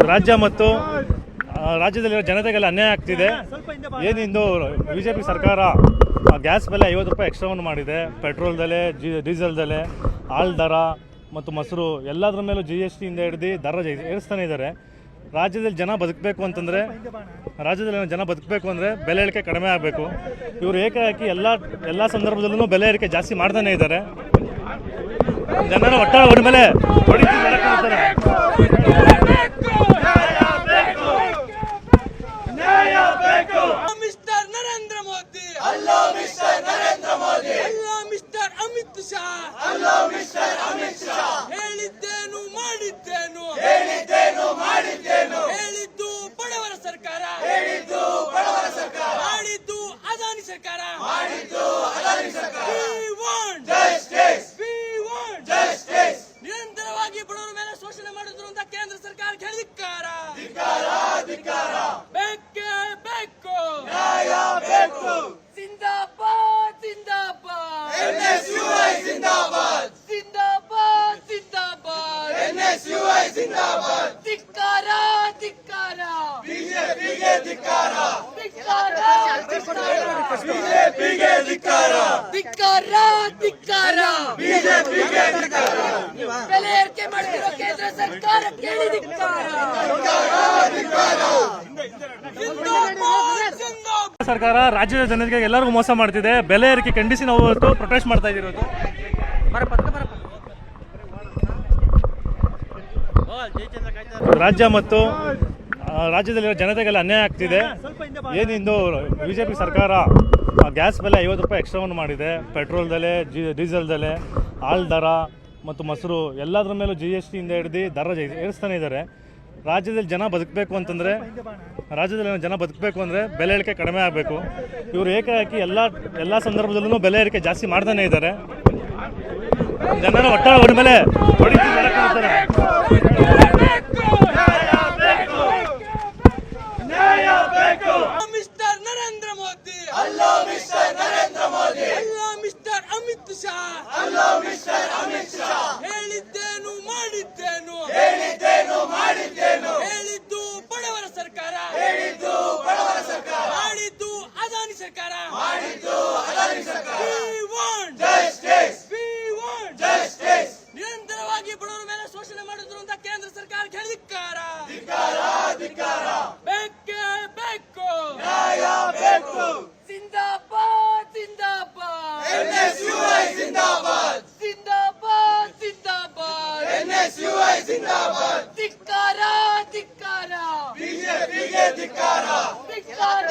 ರಾಜ್ಯ ಮತ್ತು ರಾಜ್ಯದಲ್ಲಿರೋ ಜನತೆಗೆಲ್ಲ ಅನ್ಯಾಯ ಆಗ್ತಿದೆ. ಏನಿಂದು ಬಿಜೆಪಿ ಸರ್ಕಾರ ಗ್ಯಾಸ್ ಬೆಲೆ 50 ರೂಪಾಯಿ ಎಕ್ಸ್ಟ್ರಾವನ್ನು ಮಾಡಿದೆ. ಪೆಟ್ರೋಲ್ ಬೆಲೆ, ಡೀಸೆಲ್ ಬೆಲೆ, ಹಾಲು ದರ ಮತ್ತು ಮೊಸರು ಎಲ್ಲದರ ಮೇಲೂ GST ಇಂದ ಹಿಡಿದು ದರ ಏರಿಸ್ತಾನೆ ಇದ್ದಾರೆ. ರಾಜ್ಯದಲ್ಲಿ ಜನ ಬದುಕಬೇಕು ಅಂದರೆ ಬೆಲೆ ಏರಿಕೆ ಕಡಿಮೆ ಆಗಬೇಕು. ಇವರು ಏಕಾಏಕಿ ಎಲ್ಲ ಸಂದರ್ಭದಲ್ಲೂ ಬೆಲೆ ಏರಿಕೆ ಜಾಸ್ತಿ ಮಾಡ್ತಾನೆ ಇದ್ದಾರೆ. ಜನರ ಒಟ್ಟಾರೆ ಹೊರ ಮೇಲೆ ಹೊಡಿತಾರೆ. ಮಿಸ್ಟರ್ ನರೇಂದ್ರ ಮೋದಿ, ಮಿಸ್ಟರ್ ಅಮಿತ್ ಶಾ, ಹೇಳಿದ್ದೇನು ಮಾಡಿದ್ದೇನು, ಹೇಳಿದ್ದು ಬಡವರ ಸರ್ಕಾರ, ಮಾಡಿದ್ದು ಅದಾನಿ ಸರ್ಕಾರ. ನಿರಂತರವಾಗಿ ಬಡವರ ಮೇಲೆ ಶೋಷಣೆ ಮಾಡಿದ್ರು ಅಂತ ಕೇಂದ್ರ ಸರ್ಕಾರ ಧಿಕ್ಕಾರ. ಬೇಕೇ ಬೇಕು, ಜಿಂದಾಬಾದ್ ಜಿಂದಾಬಾದ್, NSUI ಜಿಂದಾಬಾದ್, ಜಿಂದಾಬಾದ್ ಜಿಂದಾಬಾದ್, NSUI ಜಿಂದಾಬಾದ್. ಧಿಕ್ಕಾರ ಧಿಕ್ಕಾರ, ಬಿಜೆಪಿಗೆ ಧಿಕ್ಕಾರ, ಧಿಕ್ಕಾರ ಬಿಜೆಪಿಗೆ ಧಿಕ್ಕಾರ, ಧಿಕ್ಕಾರ ಧಿಕ್ಕಾರ, ಬಿಜೆಪಿಗೆ ಧಿಕ್ಕಾರ, ಬೆಲೆ ಏರಿಕೆ ಮಾಡ್ತಿರೋ ಕೇಂದ್ರ ಸರ್ಕಾರ ಕೇಳಿ ಧಿಕ್ಕಾರ. ಜಿಂದಾಬಾದ್ ಜಿಂದಾಬಾದ್. ಸರ್ಕಾರ ರಾಜ್ಯದ ಜನತೆಗೆ ಎಲ್ಲರಿಗೂ ಮೋಸ ಮಾಡ್ತಿದೆ. ಬೆಲೆ ಏರಿಕೆ ಖಂಡಿಸಿ ನಾವು ಇವತ್ತು ಪ್ರೊಟೆಸ್ಟ್ ಮಾಡ್ತಾ ಇದ್ದೀರೋದು. ರಾಜ್ಯ ಮತ್ತು ರಾಜ್ಯದಲ್ಲಿರೋ ಜನತೆಗೆಲ್ಲ ಅನ್ಯಾಯ ಆಗ್ತಿದೆ. ಏನಿಂದು ಬಿಜೆಪಿ ಸರ್ಕಾರ ಗ್ಯಾಸ್ ಬೆಲೆ 50 ರೂಪಾಯಿ ಎಕ್ಸ್ಟ್ರಾವನ್ನು ಮಾಡಿದೆ. ಪೆಟ್ರೋಲ್ ಬೆಲೆ, ಡೀಸೆಲ್ ಬೆಲೆ, ಹಾಲು ದರ ಮತ್ತು ಮೊಸರು ಎಲ್ಲದರ ಮೇಲೂ GST ಇಂದ ಹಿಡಿದು ದರ ಏರಿಸ್ತಾನೆ ಇದ್ದಾರೆ. ರಾಜ್ಯದಲ್ಲಿ ಜನ ಬದುಕಬೇಕು ಅಂದರೆ ಬೆಲೆ ಏರಿಕೆ ಕಡಿಮೆ ಆಗಬೇಕು. ಇವರು ಏಕಾಏಕಿ ಎಲ್ಲ ಸಂದರ್ಭದಲ್ಲೂ ಬೆಲೆ ಏರಿಕೆ ಜಾಸ್ತಿ ಮಾಡ್ತಾನೆ ಇದ್ದಾರೆ. ಜನರ ಒಟ್ಟಾರೆ ಹೊರ ಮೇಲೆ ಹೊಡಿತಾರೆ. ಮಿಸ್ಟರ್ ನರೇಂದ್ರ ಮೋದಿ, ಮಿಸ್ಟರ್ ಅಮಿತ್ ಶಾ, ಹೇಳಿದ್ದೇನು ಮಾಡಿದ್ದೇನು, ಹೇಳಿದ್ದು ಬಡವರ ಸರ್ಕಾರ, ಮಾಡಿದ್ದು ಅದಾನಿ ಸರ್ಕಾರ. ನಿರಂತರವಾಗಿ ಬಡವರ ಮೇಲೆ ಶೋಷಣೆ ಮಾಡಿದ್ರು ಅಂತ ಕೇಂದ್ರ ಸರ್ಕಾರ ಧಿಕ್ಕಾರ. ಬೇಕೇ ಬೇಕು, ಜಿಂದಾಬಾದ್ ಜಿಂದಾಬಾದ್, NSUI ಜಿಂದಾಬಾದ್, ಜಿಂದಾಬಾದ್ ಜಿಂದಾಬಾದ್, NSUI ಜಿಂದಾಬಾದ್. ಧಿಕ್ಕಾರ ಧಿಕ್ಕಾರ, ಬಿಜೆಪಿಗೆ ಧಿಕ್ಕಾರ, ಧಿಕ್ಕಾರ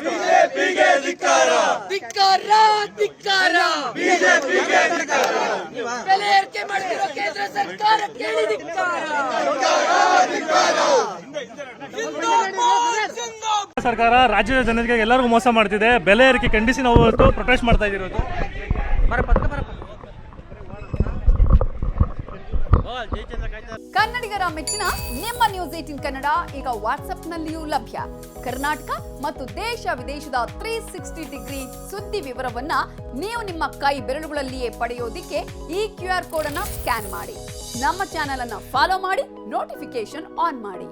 ಬಿಜೆಪಿಗೆ ಧಿಕ್ಕಾರ, ಧಿಕ್ಕಾರ ಧಿಕ್ಕಾರ, ಬಿಜೆಪಿಗೆ ಧಿಕ್ಕಾರ, ಬೆಲೆ ಏರಿಕೆ ಮಾಡ್ತಿರೋ ಕೇಂದ್ರ ಸರ್ಕಾರ ಕೇಳಿ ಧಿಕ್ಕಾರ. ಜಿಂದಾಬಾದ್ ಜಿಂದಾಬಾದ್. ಸರ್ಕಾರ ರಾಜ್ಯದ ಜನತೆಗೆ ಎಲ್ಲರಿಗೂ ಮೋಸ ಮಾಡ್ತಿದೆ. ಬೆಲೆ ಏರಿಕೆ ಖಂಡಿಸಿ ನಾವು ಇವತ್ತು ಪ್ರೊಟೆಸ್ಟ್ ಮಾಡ್ತಾ ಇದ್ದೀರೋದು. ಕನ್ನಡಿಗರ ಮೆಚ್ಚಿನ ನಿಮ್ಮ ನ್ಯೂಸ್ 18 ಕನ್ನಡ ಈಗ ವಾಟ್ಸ್ಆಪ್ನಲ್ಲಿಯೂ ಲಭ್ಯ. ಕರ್ನಾಟಕ ಮತ್ತು ದೇಶ ವಿದೇಶದ 360 ಡಿಗ್ರಿ ಸುದ್ದಿ ವಿವರವನ್ನ ನೀವು ನಿಮ್ಮ ಕೈ ಬೆರಳುಗಳಲ್ಲಿಯೇ ಪಡೆಯೋದಿಕ್ಕೆ ಈ QR ಕೋಡ್ ಅನ್ನ ಸ್ಕ್ಯಾನ್ ಮಾಡಿ. ನಮ್ಮ ಚಾನೆಲ್ ಅನ್ನ ಫಾಲೋ ಮಾಡಿ, ನೋಟಿಫಿಕೇಶನ್ ಆನ್ ಮಾಡಿ.